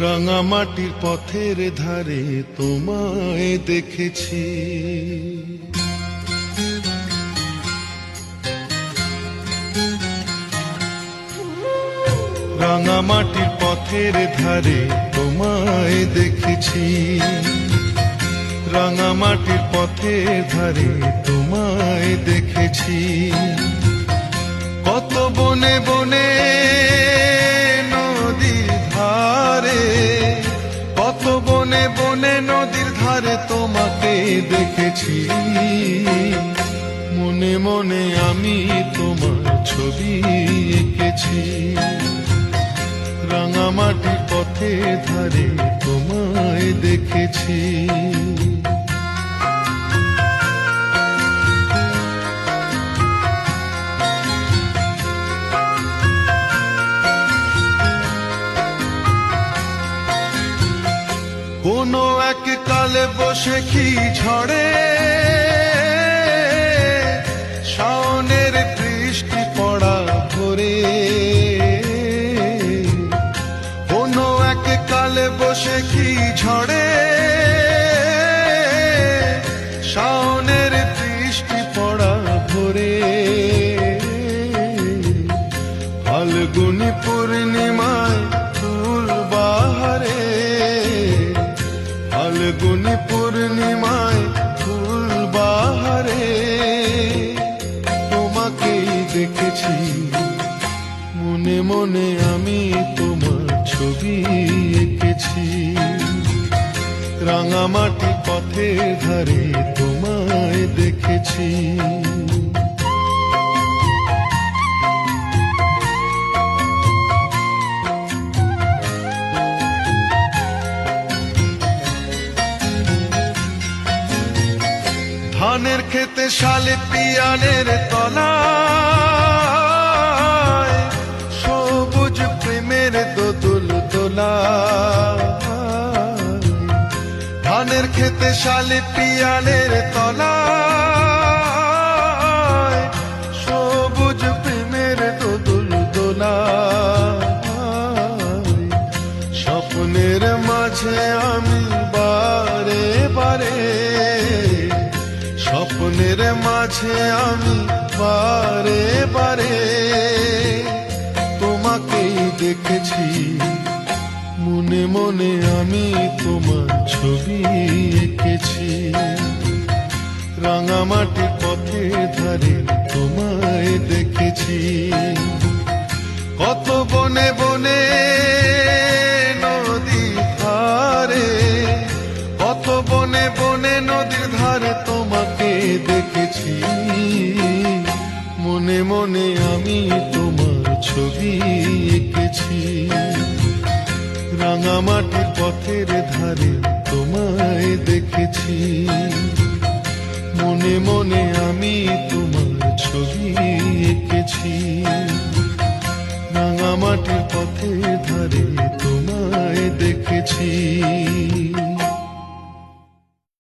রাঙামাটির পথের ধারে তোমায় দেখেছি, রাঙামাটির পথের ধারে তোমায় দেখেছি, রাঙামাটির পথের ধারে তোমায় দেখেছি। কত বনে বনে নদীর ধারে, কত বনে বনে নদীর ধারে তোমাকে দেখেছি। মনে মনে আমি তোমার ছবি এঁকেছি, রাঙামাটির পথের ধারে তোমায় দেখেছি। কোনো এক কালে বসে কি ঝড়ে শাওনের বৃষ্টি পড়া ভোরে, কোনো এক কালে বসে কি ঝড়ে শাওনের বৃষ্টি পড়া ভোরে। ফাল্গুনি পূর্ণিমায় ফুল বাহারে, ফাল্গুনি পূর্ণিমায় ফুল বাহারে তোমাকেই দেখেছি। মনে মনে আমি তোমার ছবি এঁকেছি, রাঙামাটি পথের ধারে তোমায় দেখেছি। ধানের খেতে শালে পিয়ালের তলায় সবুজ প্রেমের দোদুল দোলা, ধানের খেতে শালে পিয়ালের তলায় সবুজ প্রেমের দোদুল দোলা। স্বপ্নের মাঝে আমি বারে বারে, স্বপ্নের মাঝে আমি বারে বারে তোমাকেই দেখেছি। মনে মনে আমি তোমার ছবি এঁকেছি, রাঙামাটির পথের ধারে তোমায় দেখেছি। কত বনে বনে নদীর ধারে, কত বনে বনে নদীর ধারে তোমাকে দেখেছি। মনে মনে আমি তোমার ছবি এঁকেছি, রাঙামাটির পথের ধারে তোমায় দেখেছি।